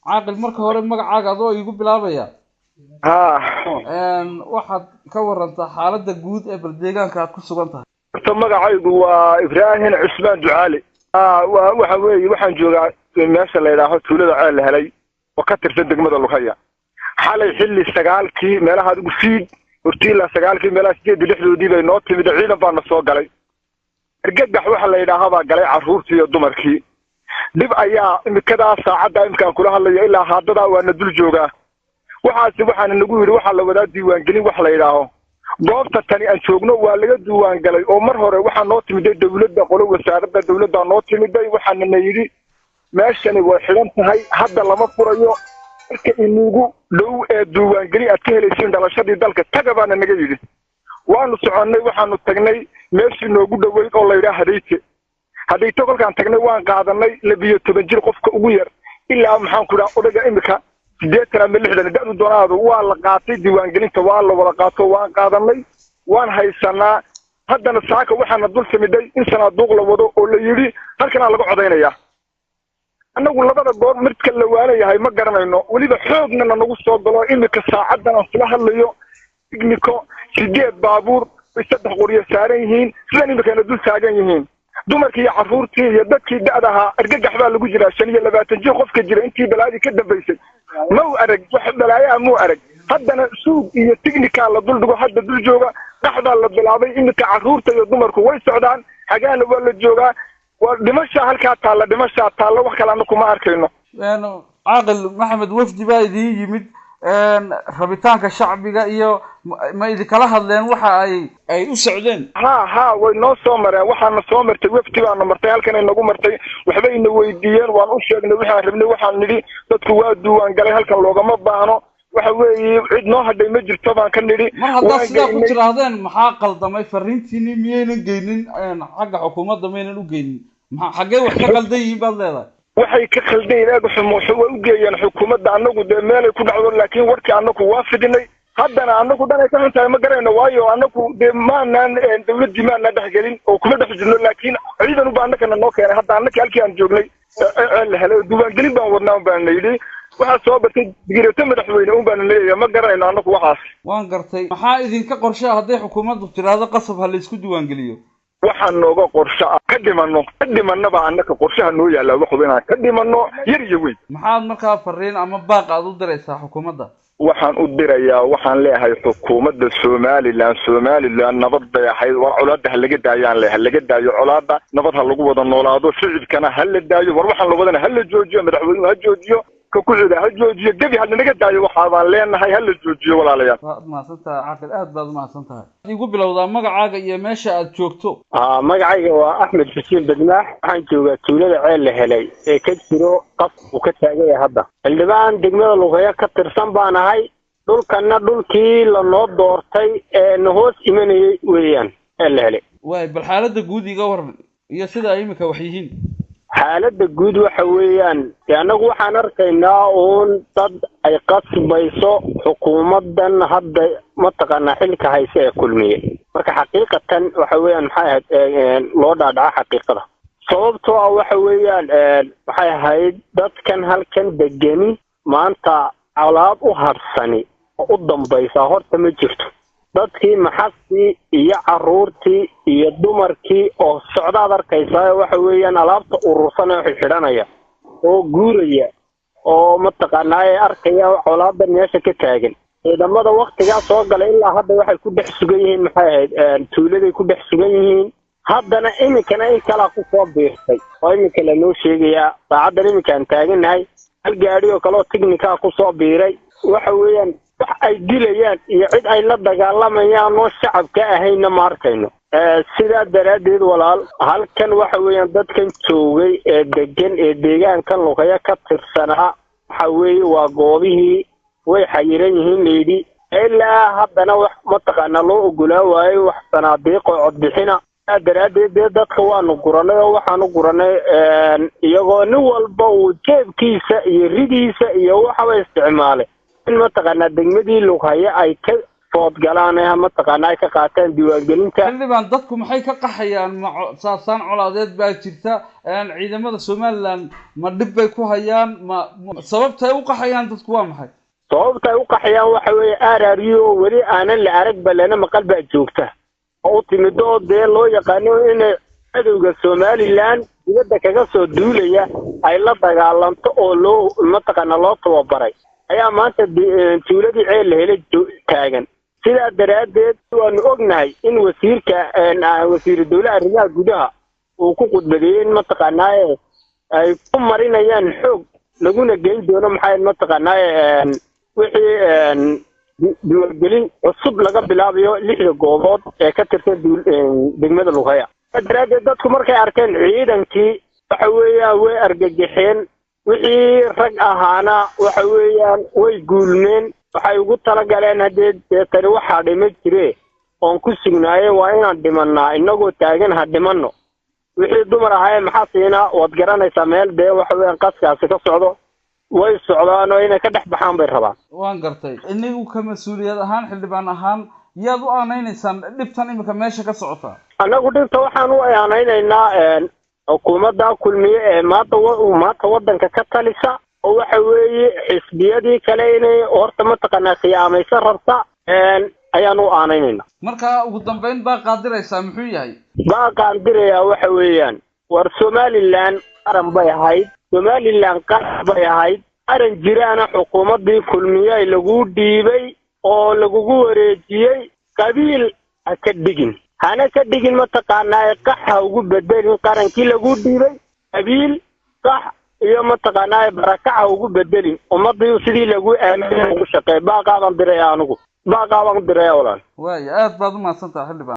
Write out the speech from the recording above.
caaqil marka hore magacaaga adoo igu bilaabaya waxaad ka warantaa xaaladda guud ee baldeegaanka aad ku sugan tahay. magacaygu waa Ibrahim Cusmaan Ducaali. waxa weeye waxaan joogaa meesha la yiraahdo tuulada ceel la helay oo ka tirsan degmada Luqaya. xalay xilli 9kii meelaha ugu fiid hortiila 9kii meelaha 8 bay noo timid ciidan baan soo galay. argagax waxa la yiraahdaa galay caruurtii iyo dumarkii. dib ayaa imikada saacada imkaan kula hadlayo ilaa haddada waana dul joogaa. waxaan nagu yiri waxa la wada diiwaan gelin wax la yiraahdo. goobta tani aan joogno waa laga diiwaan galay oo mar hore waxa noo timid dawladda qolo wasaaradda dawladda noo timid waxaana yiri meeshani way xiran tahay hadda lama furayo marka inugu dhow ee diiwaan gelin aad ka helaysiin dhalashadii dalka tagabana naga yiri. waanu soconay waxaanu tagnay meeshii noogu dhaweyd oo la yiraahdo hadayto kolkaan tagnay waan qaadanay 12 jir qofka ugu yar ilaa maxaan ku dhahay odaga imika 86 da'du doonaado waa la qaatay diiwaan gelinta waa la wada qaato waan qaadanay waan haysanaa haddana saaka waxaana dul simiday in sanaaduuq la wado oo la yiri halkan laga codeynaya. annagu labada goor midka la waalayahay ma garanayno waliba xoogna nagu soo galo imika saacadan aan sila hadlayo igniko 8 baabuur 3 qoriyo saaran yihiin sidaan imika dul taagan yihiin. dumarkii iyo caruurtii iyo dadkii da'daha argagax baa lagu jiraa 25 jir qofka jira intii balaadi ka dambeysay ma uu arag wax balaayaa ma uu arag haddana suuq iyo technical la dul dhigo hadda dul jooga qaxda la bilaabay imika caruurta iyo dumarku way socdaan xagaana waa la joogaa waa dhimasha halka taala wax kale kuma arkayno. caaqil maxamed wafdi baa idin yimid rabitaanka shacbiga iyo ma idin kala hadleen waxa ay u socdeen. way noo soo mareen waxaana soo martay wafdi baana martay halkan ay nagu martay waxba ina weydiiyeen waan u sheegnay waxaan rabnay waxaan nidhi dadku waa diiwaan galay halkan loogama baahno waxa weeye cid noo hadhay ma jirto baan ka nidhi. mar haddaad sidaa ku tiraahdeen maxaa qaldamay fariintiini miyaynan geynin xagga xukuumadda maynan u geynin xaggee wax ka qaldan yihiin baad leedahay. waxay ka khaldeen inaga xumusho way u geeyeen xukuumadda anagu de meelay ku dhacdo laakiin warkii anagu waa fidinay haddana anagu dhan ay ka xuntahay ma garayno waayo anagu de maanaan dawladdii maanaan dhexgelin oo kuma dhex jirno laakiin ciidan u baanakana noo keenay hadda anaka halkii aan joognay la helay diiwaan gelin baan wadnaa baan yidhi waxaa soo batay digreeto madaxweyne un baan leeyahay ma garanayno anagu waxaas. waan gartay maxaa idinka qorshe hadday xukuumaddu tiraahdo qasab ha la isku diiwaan geliyo. waxaan nooga qorshe ka dhimanaba annaka qorshaha noo yaala wax inaan ka dhimano yar iyo weyn. maxaad markaa fariin ama baaq aad u diraysaa xukuumadda. waxaan u dirayaa waxaan leeyahay xukuumadda Soomaaliland nabad bay ahayd war colaadda laga daayaan laga daayo colaadda nabad ha lagu wada noolaado shicibkana ha la daayo war waxaan la wadana ha la joojiyo madaxweynuhu ha joojiyo ka ku xida ha joojiyo gabi ha naga daayo waxa baan leenahay ha la joojiyo walaalayaal. waad mahadsantahay caaqil aad baad mahadsantahay. igu bilowdaa magacaaga iyo meesha aad joogto. magacayga waa Axmed Xuseen Badmaax waxaan joogaa tuulada ceel la helay ee ka jiro qaf uu ka taagay hadda xildhibaan degmada Luqaya ka tirsan baan ahay dhulkana dhulkii la noo doortay ee hoos imanayay weeyaan ceel la helay. way bal xaaladda guud iga waran iyo sida ay imika wax yihiin. xaaladda guud waxa weeyaan anagu waxaan arkaynaa dad ay qasbayso xukuumaddan hadda mataqaanaa xilka hayse ee kulmiye marka xaqiiqatan waxa weeyaan maxay ahayd loo dhaadhaca xaqiiqada sababtoo ah waxa weeyaan waxay ahayd dadkan halkan degani maanta calaab u harsani oo u dambaysa horta ma jirto dadkii maxasii iyo caruurtii iyo dumarkii oo socdaad arkaysaa waxa weeyaan alaabta urursan ee xidhanaya oo guuraya oo mataqaanaa ay arkaya colaadda meesha ka taagan ciidamada waqtigaa soo galay ilaa hadda waxay ku dhex sugan yihiin maxay ahayd tuuladay ku dhex sugan yihiin haddana iminkana in kala ku soo biirtay oo iminka la noo sheegayaa saacaddan iminkaan taaganahay hal gaadhi oo kale oo technical ku soo biiray waxa weeyaan wax ay dilayaan iyo cid ay la dagaalamayaan oo shacabka ahayna ma arkayno. sidaa daraaddeed walaal halkan waxa weeyaan dadkan joogay ee degan ee deegaankan Luqaya ka tirsanaa waxa weeye waa goobihii way xayiran yihiin leeydi ilaa haddana wax mataqaanaa loo ogolaa waayo wax sanaadeeq oo codbixina daraaddeed dadka waanu guranay oo waxaanu guranay iyagoo nin walba uu jeebkiisa iyo ridiisa iyo waxba isticmaalay in mataqaanaa degmadii Luqaya ay ka food galaan mataqaanaa ka qaataan diiwaangelinta. xildhibaan dadku maxay ka qaxayaan saasaan colaadeed baa jirta ciidamada Somaliland ma dhib bay ku hayaan ma sababtay u qaxayaan dadku waa maxay sababtay u qaxayaan waxa weeye aaraariyo wali aanan la arag balana maqal baa joogta oo timido dee loo yaqaano in cadowga Somaliland dibadda kaga soo duulaya ay la dagaalanto oo loo mataqaanaa loo tababaray ayaa maanta tuuladii ceel la helay taagan sidaa daraadeed waanu ognahay in wasiir dawladda arrimaha gudaha uu ku qudbadeeyay in mataqaanaa ay ku marinayaan xoog laguna geyn doono maxay mataqaanaa wixii diiwaangelin cusub laga bilaabayo 6 goobood ee ka tirsan degmada Lughaya daraadeed dadku markay arkeen ciidankii waxa weeyaan way argagaxeen wixii rag ahaana waxa weeyaan way guulmeen waxay ugu tala galeen hadee tani waxa dhimay jiree oon ku sugnaayeen waa inaan dhimanaa inagoo taagan ha dhimanno wixii dumar ahaayeen maxaa siina wad garanaysaa meel dee waxa weeyaan qaskaasi ka socdo way socdaan oo inay ka dhex baxaan bay rabaan waan gartay inagu ka mas'uuliyad ahaan xildhibaan ahaan yaad u aanaynaysaan dhibtan imika meesha ka socota anagu dhibta waxaan u aanaynaynaa xukuumadda kulmiye ee maanta waddanka ka talisa oo waxa weeye xisbiyadii kale inay horta mataqaanaa khiyaamaysan rabta ayaan u aanaynaynaa marka ugu dambeyn baa qaadiraysaa muxuu yahay baa qaadirayaa waxa weeyaan war Somaliland qaran bay ahayd Somaliland qaran bay ahayd aran jiraana xukuumaddii kulmiye ay lagu dhiibay oo lagu wareejiyay qabiil ka dhigin hana ka dhigin mataqaanaa qaxa ugu bedelin qarankii lagu dhiibay qabiil qax iyo mataqaanaa barakaca ugu bedelin ummadii sidii lagu aaminay ugu shaqeey baa qaadan diray anigu baa qaadan diray walaal way aad baad u mahadsantahay xildhibaan